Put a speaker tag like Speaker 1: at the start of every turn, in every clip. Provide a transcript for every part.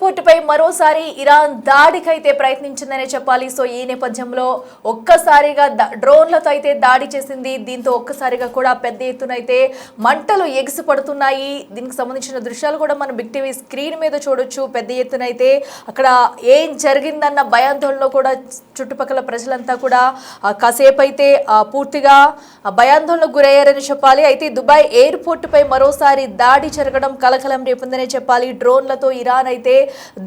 Speaker 1: Airport పై మరోసారి Iran దాడికైతే ప్రయత్నించిందనే చెప్పాలి. So ఈ నేపథ్యంలో ఒక్కసారిగా డ్రోన్లతో అయితే దాడి చేసింది. దీంతో ఒక్కసారిగా కూడా పెద్ద ఎత్తున అయితే మంటలు ఎగిసిపడుతున్నాయి. దీనికి సంబంధించిన దృశ్యాలు కూడా మనం బిగ్ టీవీ స్క్రీన్ మీద చూడొచ్చు. పెద్ద ఎత్తున అయితే అక్కడ ఏం జరిగిందన్న భయాందోళనలో కూడా చుట్టుపక్కల ప్రజలంతా కూడా కాసేపు అయితే పూర్తిగా భయాందోళనకు గురయ్యారని చెప్పాలి. అయితే దుబాయ్ ఎయిర్పోర్ట్ పై మరోసారి దాడి జరగడం కలకలం రేపుందనే చెప్పాలి. డ్రోన్లతో ఇరాన్ అయితే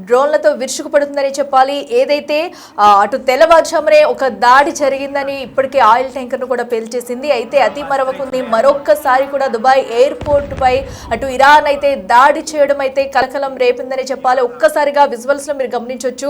Speaker 1: డ్రోన్లతో విరుచుకుపడుతుందని చెప్పాలి. ఏదైతే అటు తెల్లవారుజామునే ఒక దాడి జరిగిందని ఇప్పటికే ఆయిల్ ట్యాంకర్ ను కూడా పేల్చేసింది. అయితే అతి మరవకుంది మరొక్కసారి కూడా దుబాయ్ ఎయిర్పోర్ట్ పై అటు ఇరాన్ అయితే దాడి చేయడం అయితే కలకలం రేపిందని చెప్పాలి. ఒక్కసారిగా విజువల్స్ లో మీరు గమనించవచ్చు.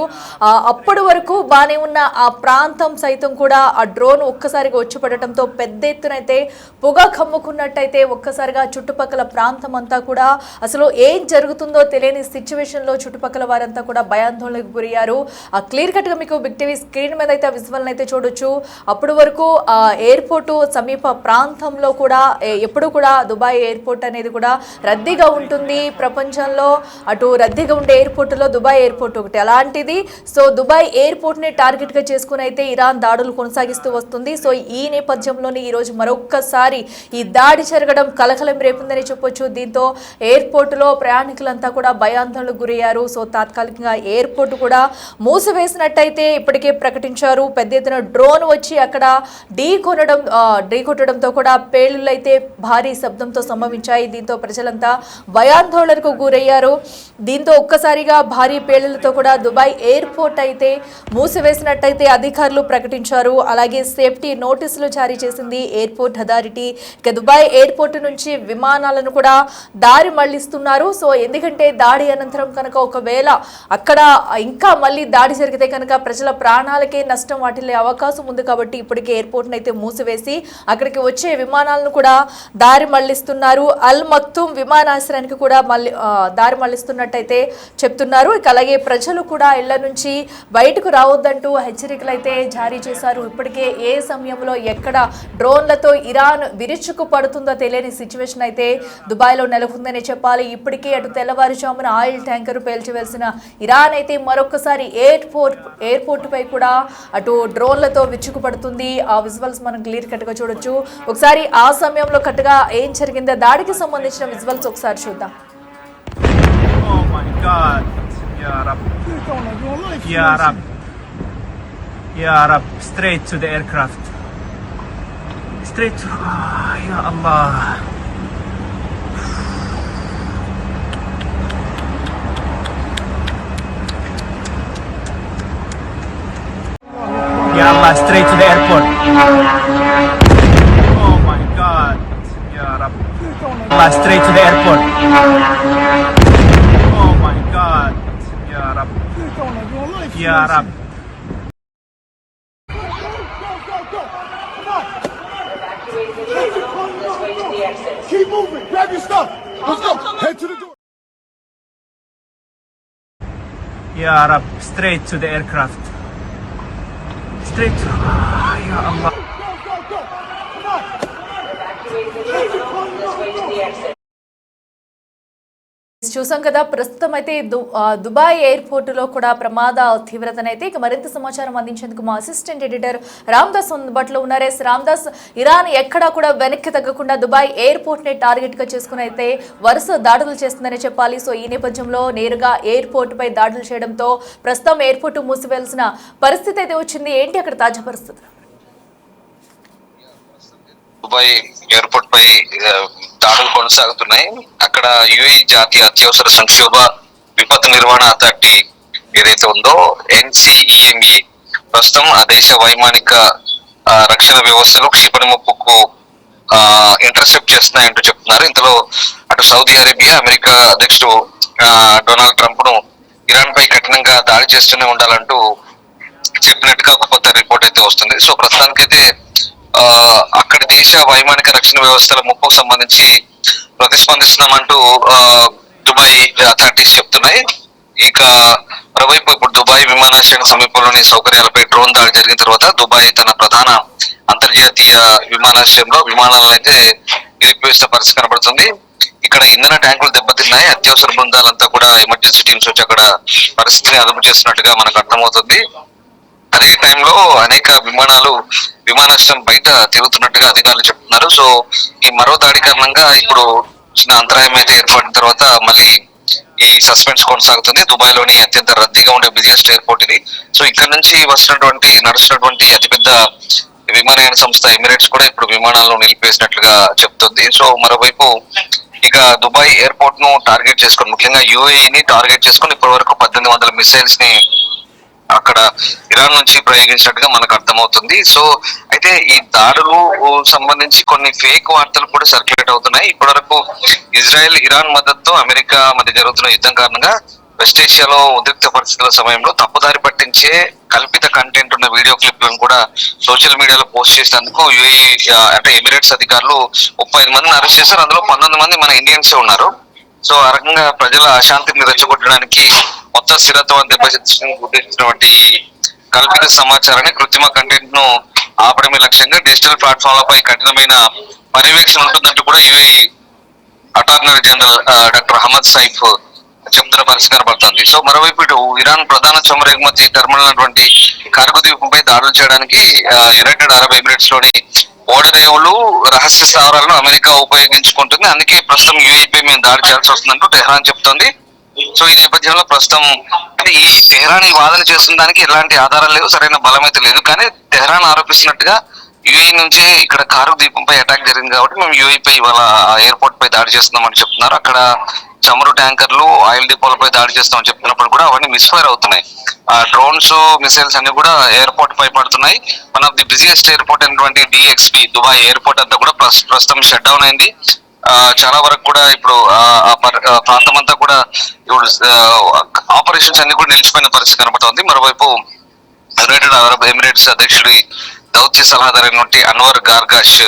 Speaker 1: అప్పటి వరకు బానే ఉన్న ఆ ప్రాంతం సైతం కూడా ఆ డ్రోన్ ఒక్కసారిగా వచ్చి పడటంతో పెద్ద ఎత్తున అయితే పొగ కమ్ముకున్నట్టయితే ఒక్కసారిగా చుట్టుపక్కల ప్రాంతం అంతా కూడా అసలు ఏం జరుగుతుందో తెలియని సిచ్యువేషన్ లో చుట్టుపక్కల వారంతా కూడా భయాందోళనకు గురయ్యారు. క్లియర్ కట్ గా మీకు బిగ్ టీవీ స్క్రీన్ మీద అయితే విజువల్ అయితే చూడొచ్చు. అప్పటి వరకు ఎయిర్పోర్ట్ సమీప ప్రాంతంలో కూడా ఎప్పుడు కూడా దుబాయ్ ఎయిర్పోర్ట్ అనేది కూడా రద్దీగా ఉంటుంది. ప్రపంచంలో అటు రద్దీగా ఉండే ఎయిర్పోర్ట్ లో దుబాయ్ ఎయిర్పోర్ట్ ఒకటి అలాంటిది. సో దుబాయ్ ఎయిర్పోర్ట్ ని టార్గెట్ గా చేసుకుని అయితే ఇరాన్ దాడులు కొనసాగిస్తూ వస్తుంది. సో ఈ నేపథ్యంలోనే ఈ రోజు మరొక్కసారి ఈ దాడి జరగడం కలకలం రేపుందని చెప్పొచ్చు. దీంతో ఎయిర్పోర్ట్ లో ప్రయాణికులంతా కూడా భయాందోళనకు గురయ్యారు. సో తాత్కాలికంగా ఎయిర్పోర్ట్ కూడా మూసివేసినట్టయితే ఇప్పటికే ప్రకటించారు. పెద్ద ఎత్తున డ్రోన్ వచ్చి అక్కడ ఢీకొట్టడంతో కూడా పేలుళ్ళు అయితే భారీ శబ్దంతో సంభవించాయి. దీంతో ప్రజలంతా భయాందోళనకు గురయ్యారు. దీంతో ఒక్కసారిగా భారీ పేలులతో కూడా దుబాయ్ ఎయిర్పోర్ట్ అయితే మూసివేసినట్టయితే అధికారులు ప్రకటించారు. అలాగే సేఫ్టీ నోటీసులు జారీ చేసింది ఎయిర్పోర్ట్ అథారిటీ. ఇక దుబాయ్ ఎయిర్పోర్ట్ నుంచి విమానాలను కూడా దారి మళ్లిస్తున్నారు. సో ఎందుకంటే దాడి అనంతరం కనుక ఒకవేళ అక్కడ ఇంకా మళ్ళీ దాడి జరిగితే కనుక ప్రజల ప్రాణాలకే నష్టం వాటిల్లే అవకాశం ఉంది. కాబట్టి ఇప్పటికే ఎయిర్పోర్ట్ అయితే మూసివేసి అక్కడికి వచ్చే విమానాలను కూడా దారి మళ్లిస్తున్నారు. అల్ మక్తూమ్ విమానాశ్రయానికి కూడా దారి మళ్లిస్తున్నట్టయితే చెప్తున్నారు. ఇక అలాగే ప్రజలు కూడా ఇళ్ల నుంచి బయటకు రావద్దంటూ హెచ్చరికలు అయితే జారీ చేశారు. ఇప్పటికే ఏ సమయంలో ఎక్కడ డ్రోన్లతో ఇరాన్ విరుచుకు పడుతుందో తెలియని సిచ్యువేషన్ అయితే దుబాయ్లో నెలకొందని చెప్పాలి. ఇప్పటికే అటు తెల్లవారుజామున ఆయిల్ ట్యాంకర్ పేల్చివేసిన ఇరాన్ అయితే మరొకసారి ఎయిర్పోర్ట్ పై కూడా అటు డ్రోన్లతో విరుచుకు పడుతుంది. ఆ విజువల్స్ మనం క్లియర్ కట్ గా చూడొచ్చు. ఒకసారి ఆ సమయంలో కట్టుగా ఏం జరిగిందో దాడికి సంబంధించిన విజువల్స్ ఒకసారి చూద్దాం.
Speaker 2: Ya Rab, straight to the aircraft. Straight to... Ya Allah. Ya Allah, straight to the airport. Oh my God. Ya Rab. Allah, straight to the airport. Oh my God. Ya Rab. Ya Rab.
Speaker 3: Keep moving. Grab your stuff. Let's go. Head to the door.
Speaker 2: Ya Rab, straight to the aircraft. Straight to... Ya Allah.
Speaker 3: Go. Come on.
Speaker 1: చూసాం కదా. ప్రస్తుతం అయితే Dubai airport లో కూడా ప్రమాద తీవ్రతనైతే ఇక మరింత సమాచారం అందించేందుకు మా అసిస్టెంట్ ఎడిటర్ రామ్దాస్ అందుబాటులో ఉన్నారు. రామ్దాస్, ఇరాన్ ఎక్కడా కూడా వెనక్కి తగ్గకుండా దుబాయ్ ఎయిర్పోర్ట్ ని టార్గెట్ గా చేసుకుని అయితే వరుస దాడులు చేస్తుందని చెప్పాలి. సో ఈ నేపథ్యంలో నేరుగా ఎయిర్పోర్ట్ పై దాడులు చేయడంతో ప్రస్తుతం ఎయిర్పోర్ట్ మూసివేయాల్సిన పరిస్థితి అయితే వచ్చింది. ఏంటి అక్కడ తాజా పరిస్థితి?
Speaker 4: దుబాయ్ ఎయిర్పోర్ట్ పై దాడులు కొనసాగుతున్నాయి. అక్కడ యుఏఈ జాతీయ అత్యవసర సంక్షోభ విపత్తు నిర్వహణ అథారిటీ ఏదైతే ఉందో NCEME ప్రస్తుతం ఆ దేశ వైమానిక రక్షణ వ్యవస్థలు క్షిపణి ముప్పుకు ఇంటర్సెప్ట్ చేస్తున్నాయంటూ చెప్తున్నారు. ఇందులో అటు సౌదీ అరేబియా, అమెరికా అధ్యక్షుడు డొనాల్డ్ ట్రంప్ ను ఇరాన్ పై కఠినంగా దాడి చేస్తూనే ఉండాలంటూ చెప్పినట్టుగా ఒక కొత్త రిపోర్ట్ అయితే వస్తుంది. సో ప్రస్తుతానికైతే అక్కడి దేశ వైమానిక రక్షణ వ్యవస్థల ముప్పుకు సంబంధించి ప్రతిస్పందిస్తున్నామంటూ దుబాయ్ అథారిటీస్ చెప్తున్నాయి. ఇక మరోవైపు ఇప్పుడు దుబాయ్ విమానాశ్రయం సమీపంలోని సౌకర్యాలపై డ్రోన్ దాడి జరిగిన తర్వాత దుబాయ్ తన ప్రధాన అంతర్జాతీయ విమానాశ్రయంలో విమానాలను అయితే నిలిపివేసిన పరిస్థితి కనబడుతుంది. ఇక ఇక్కడ ఇంధన ట్యాంకులు దెబ్బతిన్నాయి. అత్యవసర బృందాలంతా కూడా ఎమర్జెన్సీ టీమ్స్ వచ్చి అక్కడ పరిస్థితిని అదుపు చేస్తున్నట్టుగా మనకు అర్థమవుతుంది. అదే టైంలో అనేక విమానాశ్రయం బయట తిరుగుతున్నట్టుగా అధికారులు చెప్తున్నారు. సో ఈ మరో దాడి కారణంగా ఇప్పుడు చిన్న అంతరాయం అయితే ఏర్పడిన తర్వాత మళ్ళీ ఈ సస్పెన్స్ కొనసాగుతుంది. దుబాయ్ లోని అత్యంత రద్దీగా ఉండే బిజియెస్ట్ ఎయిర్పోర్ట్ ఇది. సో ఇక్కడ నుంచి నడుస్తున్నటువంటి అతిపెద్ద విమానయాన సంస్థ ఎమిరేట్స్ కూడా ఇప్పుడు విమానాలను నిలిపేసినట్లుగా చెప్తుంది. సో మరోవైపు ఇక దుబాయ్ ఎయిర్పోర్ట్ ను టార్గెట్ చేసుకొని, ముఖ్యంగా యుఏఈని టార్గెట్ చేసుకొని ఇప్పటి వరకు 1800 మిసైల్స్ ని అక్కడ ఇరాన్ నుంచి ప్రయోగించినట్టుగా మనకు అర్థమవుతుంది. సో అయితే ఈ దాడులు సంబంధించి కొన్ని ఫేక్ వార్తలు కూడా సర్క్యులేట్ అవుతున్నాయి. ఇప్పటి వరకు ఇజ్రాయెల్ ఇరాన్ మద్దతుతో అమెరికా మధ్య జరుగుతున్న యుద్ధం కారణంగా వెస్ట్ ఏషియాలో ఉద్రిక్త పరిస్థితుల సమయంలో తప్పుదారి పట్టించే కల్పిత కంటెంట్ ఉన్న వీడియో క్లిప్లను కూడా సోషల్ మీడియాలో పోస్ట్ చేసినందుకు యుఏఈ అంటే ఎమిరేట్స్ అధికారులు 35 మందిని అరెస్ట్ చేశారు. అందులో 19 మంది మన ఇండియన్స్ ఉన్నారు. సో ఆ రకంగా ప్రజల అశాంతిని రెచ్చగొట్టడానికి మొత్తం స్థిరత్వాన్ని ఉద్దేశించినటువంటి కల్పిత సమాచారాన్ని, కృత్రిమ కంటెంట్ ను ఆపడమే లక్ష్యంగా డిజిటల్ ప్లాట్ఫామ్లపై కఠినమైన పర్యవేక్షణ ఉంటుందంటూ కూడా UAE attorney general doctor Ahmed Saif చెప్తున్న పరిస్థితి కనబడుతుంది. సో మరోవైపు ఇటు ఇరాన్ ప్రధాన చమురు ఎగుమతి టెర్మినల్ అయినటువంటి కార్గు ద్వీపంపై దాడులు చేయడానికి యునైటెడ్ అరబ్ ఎమిరేట్స్ లోని ఓడరేవులు, రహస్య స్థావరాలను అమెరికా ఉపయోగించుకుంటుంది. అందుకే ప్రస్తుతం యుఏఈపై మేము దాడి చేయాల్సి వస్తుందంటూ టెహ్రాన్ చెప్తోంది. సో ఈ నేపథ్యంలో ప్రస్తుతం అంటే ఈ టెహ్రాన్ ఈ వాదన చేస్తున్న దానికి ఎలాంటి ఆధారాలు లేవు, సరైన బలం అయితే లేదు. కానీ టెహ్రాన్ ఆరోపిస్తున్నట్టుగా యుఏఈ నుంచే ఇక్కడ కార్గు ద్వీపంపై అటాక్ జరిగింది కాబట్టి మేము యుఏఈపై ఇవాళ ఎయిర్పోర్ట్ పై దాడి చేస్తున్నామని చెప్తున్నారు. అక్కడ చమురు ట్యాంకర్లు, ఆయిల్ డిపోలపై దాడి చేస్తామని చెప్తున్నప్పుడు కూడా అవన్నీ మిస్ఫైర్ అవుతున్నాయి. డ్రోన్స్, మిసైల్స్ అన్ని కూడా ఎయిర్పోర్ట్ పై పడుతున్నాయి. One of the busiest airport అయినటువంటి డిఎక్స్పి దుబాయ్ ఎయిర్పోర్ట్ అంతా కూడా ప్రస్తుతం షట్ డౌన్ అయింది. చాలా వరకు కూడా ఇప్పుడు ప్రాంతం అంతా కూడా ఇప్పుడు ఆపరేషన్స్ అన్ని కూడా నిలిచిపోయిన పరిస్థితి కనబడుతోంది. మరోవైపు యునైటెడ్ అరబ్ ఎమిరేట్స్ అధ్యక్షుడి దౌత్య సలహాదారైనటువంటి అన్వర్ గార్గాష్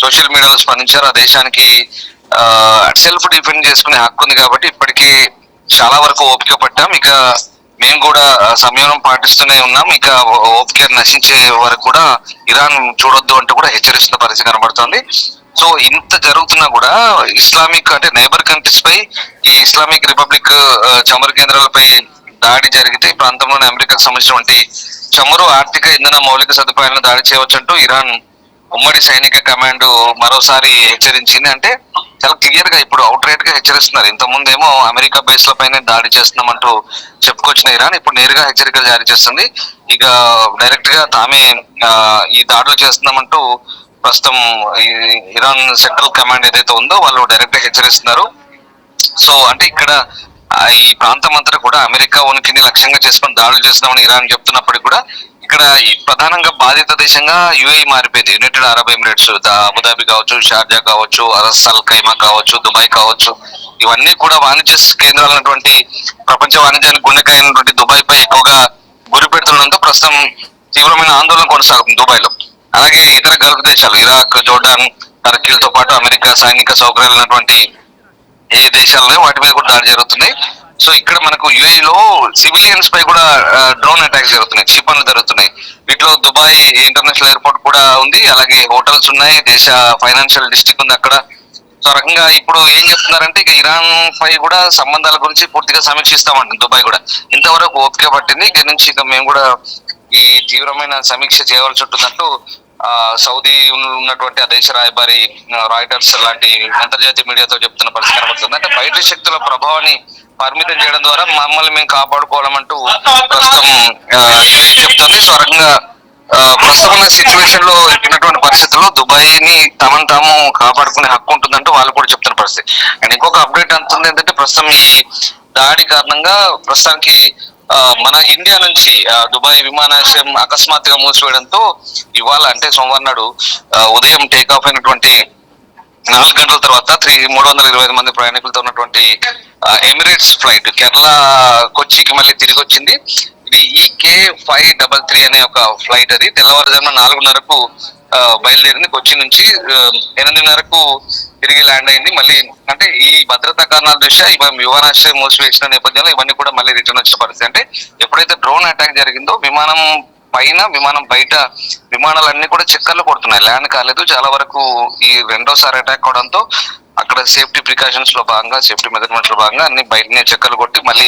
Speaker 4: సోషల్ మీడియాలో స్పందించారు. ఆ దేశానికి సెల్ఫ్ డిఫెండ్ చేసుకునే హక్కు ఉంది కాబట్టి ఇప్పటికీ చాలా వరకు ఓపిక పట్టాం, ఇక మేము కూడా సంయమనం పాటిస్తూనే ఉన్నాం, ఇక ఓపిక నశించే వరకు కూడా ఇరాన్ చూడొద్దు అంటూ కూడా హెచ్చరిస్తున్న పరిస్థితి కనబడుతోంది. సో ఇంత జరుగుతున్నా కూడా ఇస్లామిక్ అంటే నైబర్ కంట్రీస్ పై ఈ ఇస్లామిక్ రిపబ్లిక్ చమురు కేంద్రాలపై దాడి జరిగితే ఈ ప్రాంతంలోని అమెరికాకు సంబంధించినటువంటి చమురు, ఆర్థిక, ఇంధన మౌలిక సదుపాయాలను దాడి చేయవచ్చంటూ ఇరాన్ ఉమ్మడి సైనిక కమాండ్ మరోసారి హెచ్చరించింది. అంటే చాలా క్లియర్ గా ఇప్పుడు అవుట్ రైట్ గా హెచ్చరిస్తున్నారు. ఇంత ముందేమో అమెరికా బేస్ల పైన దాడి చేస్తున్నామంటూ చెప్పుకొచ్చిన ఇరాన్ ఇప్పుడు నేరుగా హెచ్చరికలు జారీ చేస్తుంది. ఇక డైరెక్ట్ గా తామే ఈ దాడులు చేస్తున్నామంటూ ప్రస్తుతం ఇరాన్ సెంట్రల్ కమాండ్ ఏదైతే ఉందో వాళ్ళు డైరెక్ట్ గా హెచ్చరిస్తున్నారు. సో అంటే ఇక్కడ ఈ ప్రాంతం అంతా కూడా అమెరికా ఉనికిని లక్ష్యంగా చేసుకుని దాడులు చేస్తున్నామని ఇరాన్ చెప్తున్నప్పటికీ కూడా ఇక్కడ ప్రధానంగా బాధిత దేశంగా యుఏఈ మారిపోయింది. యునైటెడ్ అరబ్ ఎమిరేట్స్, అబుదాబి కావచ్చు, షార్జా కావచ్చు, అరస్ అల్ ఖైమా కావచ్చు, దుబాయ్ కావచ్చు, ఇవన్నీ కూడా వాణిజ్య కేంద్రాలు అన్నటువంటి ప్రపంచ వాణిజ్యానికి గుండెకాయ అయినటువంటి దుబాయ్ పై ఎక్కువగా గురి పెడుతుండడంతో ప్రస్తుతం తీవ్రమైన ఆందోళన కొనసాగుతుంది దుబాయ్ లో. అలాగే ఇతర గల్ఫ్ దేశాలు ఇరాక్, జోర్డాన్, టర్కీలతో పాటు అమెరికా సైనిక సౌకర్యాలు ఉన్నటువంటి ఏ దేశాలలో వాటి మీద కూడా దాడి జరుగుతున్నాయి. సో ఇక్కడ మనకు యుఏఈలో సివిలియన్స్ పై కూడా డ్రోన్ అటాక్స్ జరుగుతున్నాయి, క్షిపణులు జరుగుతున్నాయి. వీటిలో దుబాయ్ ఇంటర్నేషనల్ ఎయిర్పోర్ట్ కూడా ఉంది, అలాగే హోటల్స్ ఉన్నాయి, దేశ ఫైనాన్షియల్ డిస్ట్రిక్ట్ ఉంది అక్కడ. సో రకంగా ఇప్పుడు ఏం చెప్తున్నారంటే ఇక ఇరాన్ పై కూడా సంబంధాల గురించి పూర్తిగా సమీక్షిస్తామంటుంది దుబాయ్ కూడా. ఇంతవరకు ఓపిక పట్టింది, ఇక నుంచి ఇక మేము కూడా ఈ తీవ్రమైన సమీక్ష చేయవలసి ఉంటుందంటూ సౌదీ ఉన్నటువంటి ఆ దేశ రాయబారి రాయిటర్స్ లాంటి అంతర్జాతీయ మీడియాతో చెప్తున్న పరిస్థితి కనబడుతుంది. అంటే బయట శక్తుల ప్రభావాన్ని పరిమితం చేయడం ద్వారా మమ్మల్ని మేము కాపాడుకోవాలంటూ ప్రస్తుతం చెప్తుంది. సో రకంగా ప్రస్తుతం ఉన్న సిచ్యువేషన్ లో ఉన్నటువంటి పరిస్థితుల్లో దుబాయ్ ని తమను తాము కాపాడుకునే హక్కు ఉంటుందంటూ వాళ్ళు కూడా చెప్తున్న పరిస్థితి. అండ్ ఇంకొక అప్డేట్ అంటుంది ఏంటంటే ప్రస్తుతం ఈ దాడి కారణంగా ప్రస్తుతానికి మన ఇండియా నుంచి దుబాయ్ విమానాశ్రయం అకస్మాత్తుగా మూసివేయడంతో ఇవాళ అంటే సోమవారం నాడు ఉదయం టేక్ ఆఫ్ అయినటువంటి 4 గంటల తర్వాత 325 మంది ప్రయాణికులతో ఉన్నటువంటి ఎమిరేట్స్ ఫ్లైట్ కేరళ కొచ్చికి మళ్ళీ తిరిగి వచ్చింది. ఇది EK533 అనే ఒక ఫ్లైట్. అది తెల్లవారుజామున 4:30కు బయలుదేరింది కొచ్చి నుంచి, 8:30కు తిరిగి ల్యాండ్ అయింది. మళ్ళీ అంటే ఈ భద్రతా కారణాల దృష్ట్యా విమానాశ్రయం మూసివేసిన నేపథ్యంలో ఇవన్నీ కూడా మళ్ళీ రిటర్న్ వచ్చిన పరిస్థితి. అంటే ఎప్పుడైతే డ్రోన్ అటాక్ జరిగిందో విమానం పైన, విమానం బయట విమానాలన్నీ కూడా చక్కర్లు కొడుతున్నాయి, ల్యాండ్ కాలేదు. చాలా వరకు ఈ రెండోసారి అటాక్ అవడంతో అక్కడ అక్కడ సేఫ్టీ ప్రికాషన్స్ లో భాగంగా, సేఫ్టీ మెజర్మెంట్స్ లో భాగంగా అన్ని బయటనే చెక్కలు కొట్టి మళ్ళీ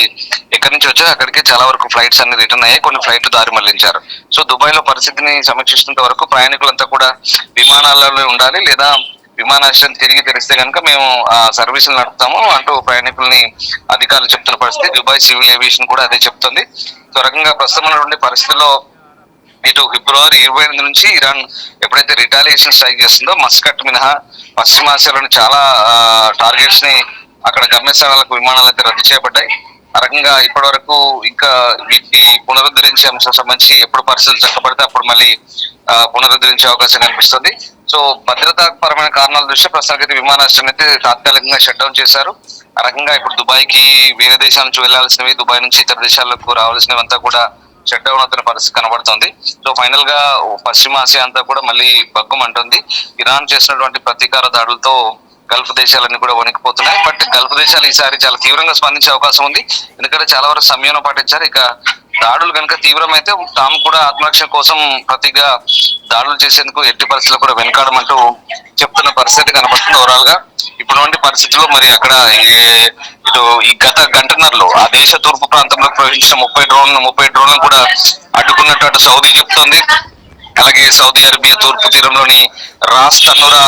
Speaker 4: ఎక్కడి నుంచి వచ్చా అక్కడికి చాలా వరకు ఫ్లైట్స్ అన్ని రిటర్న్ అయ్యాయి, కొన్ని ఫ్లైట్లు దారి మళ్లించారు. సో దుబాయ్ లో పరిస్థితిని సమీక్షిస్తున్నంత వరకు ప్రయాణికులంతా కూడా విమానాలలో ఉండాలి, లేదా విమానాశ్రయం తిరిగి తెరిస్తే కనుక మేము సర్వీసులు నడుపుతాము అంటూ ప్రయాణికుల్ని అధికారులు చెప్తున్న పరిస్థితి. దుబాయ్ సివిల్ ఏవియేషన్ కూడా అదే చెప్తుంది. సో రకంగా ప్రస్తుతం ఉన్నటువంటి పరిస్థితుల్లో ఇటు ఫిబ్రవరి 28 నుంచి ఇరాన్ ఎప్పుడైతే రిటాలియేషన్ స్ట్రైక్ చేస్తుందో మస్కట్ మినహా పశ్చిమాసియాలోని చాలా టార్గెట్స్ ని అక్కడ గమ్యస్థానాలకు విమానాలు అయితే రద్దు చేయబడ్డాయి. ఆ రకంగా ఇప్పటి వరకు ఇంకా వీటిని పునరుద్ధరించే అంశం సంబంధించి ఎప్పుడు పరిస్థితులు చక్కబడితే అప్పుడు మళ్ళీ పునరుద్ధరించే అవకాశం కనిపిస్తుంది. సో భద్రతా పరమైన కారణాల దృష్ట్యా ప్రస్తుతానికి విమానాశ్రయం అయితే తాత్కాలికంగా షట్ డౌన్ చేశారు. ఆ రకంగా ఇప్పుడు దుబాయ్ కి వేరే దేశాల నుంచి వెళ్లాల్సినవి, దుబాయ్ నుంచి ఇతర దేశాలకు రావాల్సినవి అంతా కూడా షట్ డౌన్ అవుతున్న పరిస్థితి కనబడుతుంది. సో ఫైనల్ గా పశ్చిమాసియా అంతా కూడా మళ్ళీ బగ్గుమంటుంది. ఇరాన్ చేసినటువంటి ప్రతీకార దాడులతో గల్ఫ్ దేశాలన్నీ కూడా వణికిపోతున్నాయి. బట్ గల్ఫ్ దేశాలు ఈసారి చాలా తీవ్రంగా స్పందించే అవకాశం ఉంది, ఎందుకంటే చాలా వరకు సంయమనం పాటించారు. ఇక దాడులు కనుక తీవ్రమైతే తాము కూడా ఆత్మరక్షణ కోసం ప్రతిగా దాడులు చేసేందుకు ఎట్టి పరిస్థితుల్లో కూడా వెనకాడమంటూ చెప్తున్న పరిస్థితి కనబడుతుంది. ఓవరాల్ గా ఇప్పుడున్న పరిస్థితుల్లో మరి అక్కడ ఇటు ఈ గత గంటన్నరలో ఆ దేశ తూర్పు ప్రాంతంలో ప్రవేశించిన 30 డ్రోన్లను కూడా అడ్డుకున్నట్టు అటు సౌదీ చెప్తోంది. అలాగే సౌదీ అరేబియా తూర్పు తీరంలోని రాస్ తన్నూరా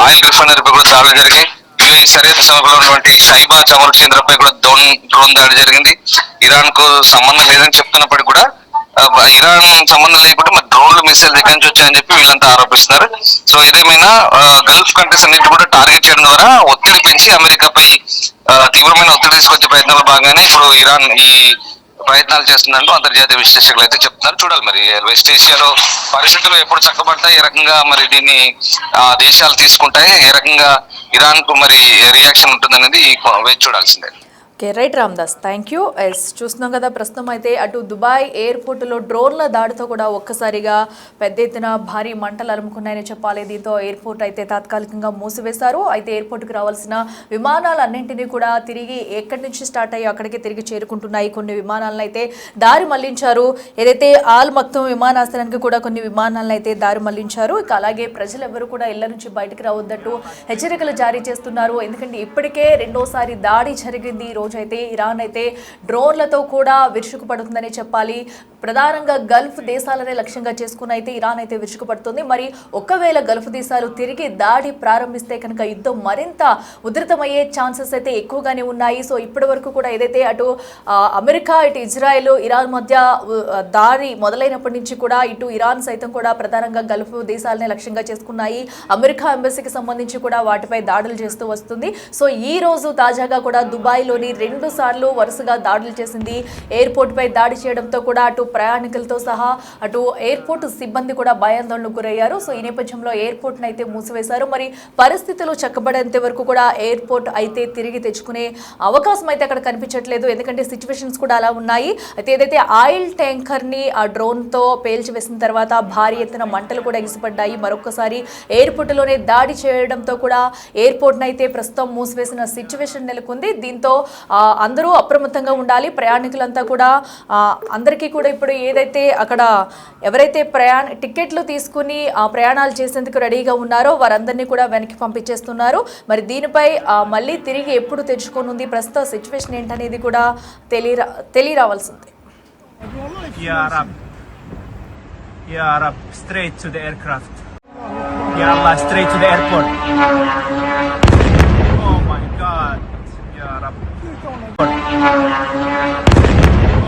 Speaker 4: ఆయిల్ రిఫైనరీపై కూడా దాడులు జరిగాయి. యుఏఈ సరిహద్దు సమీపంలో ఉన్నటువంటి సైబా చమురు కేంద్రంపై కూడా డ్రోన్ దాడి జరిగింది. ఇరాన్ కు సంబంధం లేదని చెప్తున్నప్పటికీ కూడా ఇరాన్ సంబంధం లేకుండా మరి డ్రోన్లు మిసైల్ దగ్గర నుంచి వచ్చాయని చెప్పి వీళ్ళంతా ఆరోపిస్తున్నారు. సో ఏదేమైనా గల్ఫ్ కంట్రీస్ అన్నింటి కూడా టార్గెట్ చేయడం ద్వారా ఒత్తిడి పెంచి అమెరికాపై తీవ్రమైన ఒత్తిడి తీసుకొచ్చే ప్రయత్నాల భాగంగానే ఇప్పుడు ఇరాన్ ఈ ప్రయత్నాలు చేస్తుందంటూ అంతర్జాతీయ విశ్లేషకులు అయితే చెప్తున్నారు. చూడాలి మరి వెస్ట్ ఏషియాలో పరిస్థితులు ఎప్పుడు చక్కబడతాయి, ఏ రకంగా మరి దీన్ని దేశాలు తీసుకుంటాయి, ఏ రకంగా ఇరాన్ కు మరి రియాక్షన్ ఉంటుందనేది వేచి చూడాల్సిందే.
Speaker 1: Okay, right Ramdas, thank you. చూస్తున్నాం కదా, ప్రస్తుతం అయితే అటు దుబాయ్ ఎయిర్పోర్టులో డ్రోన్ల దాడితో కూడా ఒక్కసారిగా పెద్ద ఎత్తున భారీ మంటలు అలుముకున్నాయని చెప్పాలి. దీంతో ఎయిర్పోర్ట్ అయితే తాత్కాలికంగా మూసివేశారు. అయితే ఎయిర్పోర్ట్కి రావాల్సిన విమానాలన్నింటినీ కూడా తిరిగి ఎక్కడి నుంచి స్టార్ట్ అయ్యి అక్కడికి తిరిగి చేరుకుంటున్నాయి. కొన్ని విమానాలను అయితే దారి మళ్లించారు. ఏదైతే ఆల్ మక్తుమ్ విమానాశ్రయానికి కూడా కొన్ని విమానాలను అయితే దారి మళ్లించారు. ఇక అలాగే ప్రజలు ఎవరు కూడా ఇళ్ల నుంచి బయటకు రావద్దంటూ హెచ్చరికలు జారీ చేస్తున్నారు. ఎందుకంటే ఇప్పటికే రెండోసారి దాడి జరిగింది. అయితే ఇరాన్ అయితే డ్రోన్లతో కూడా విరుచుకుపడుతుందని చెప్పాలి. ప్రధానంగా గల్ఫ్ దేశాలనే లక్ష్యంగా చేసుకుని అయితే ఇరాన్ అయితే విరుచుకుపడుతుంది. మరి ఒకవేళ గల్ఫ్ దేశాలు తిరిగి దాడి ప్రారంభిస్తే కనుక యుద్ధం మరింత ఉధృతమయ్యే ఛాన్సెస్ అయితే ఎక్కువగానే ఉన్నాయి. సో ఇప్పటి వరకు కూడా ఏదైతే అటు అమెరికా, ఇటు ఇజ్రాయెల్, ఇరాన్ మధ్య దాడి మొదలైనప్పటి నుంచి కూడా ఇటు ఇరాన్ సైతం కూడా ప్రధానంగా గల్ఫ్ దేశాలనే లక్ష్యంగా చేసుకున్నాయి. అమెరికా ఎంబసీకి సంబంధించి కూడా వాటిపై దాడులు చేస్తూ వస్తుంది. సో ఈ రోజు తాజాగా కూడా దుబాయ్లోని 2 సార్లు వరుసగా దాడులు చేసింది. ఎయిర్పోర్ట్ పై దాడి చేయడంతో కూడా అటు ప్రయాణికులతో సహా అటు ఎయిర్పోర్ట్ సిబ్బంది కూడా భయాందోళనకు గురయ్యారు. సో ఈ నేపథ్యంలో ఎయిర్పోర్ట్ అయితే మూసివేశారు. మరి పరిస్థితులు చక్కబడేంత వరకు కూడా ఎయిర్పోర్ట్ అయితే తిరిగి తెచ్చుకునే అవకాశం అయితే అక్కడ కనిపించట్లేదు. ఎందుకంటే సిచ్యువేషన్స్ కూడా అలా ఉన్నాయి. అయితే ఏదైతే ఆయిల్ ట్యాంకర్ ని ఆ డ్రోన్ తో పేల్చివేసిన తర్వాత భారీ ఎత్తున మంటలు కూడా ఎగిసిపడ్డాయి. మరొకసారి ఎయిర్పోర్ట్ లోనే దాడి చేయడంతో కూడా ఎయిర్పోర్ట్ అయితే ప్రస్తుతం మూసివేసిన సిచ్యువేషన్ నెలకొంది. దీంతో అందరూ అప్రమత్తంగా ఉండాలి. ప్రయాణికులంతా కూడా అందరికీ కూడా ఇప్పుడు ఏదైతే అక్కడ ఎవరైతే టికెట్లు తీసుకుని ప్రయాణాలు చేసేందుకు రెడీగా ఉన్నారో వారందరినీ కూడా వెనక్కి పంపించేస్తున్నారు. మరి దీనిపై మళ్ళీ తిరిగి ఎప్పుడు తెచ్చుకోనుంది, ప్రస్తుత సిచ్యువేషన్ ఏంటనేది కూడా తెలియరావాల్సింది.
Speaker 2: Straight to the aircraft. Ya Allah, straight to the airport. Oh my God. Ya Rab.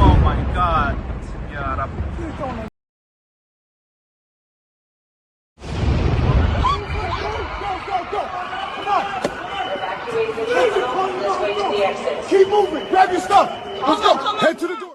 Speaker 2: Oh my God. Ya Rab.
Speaker 3: Keep moving. Grab your stuff. Let's go. Head to the door.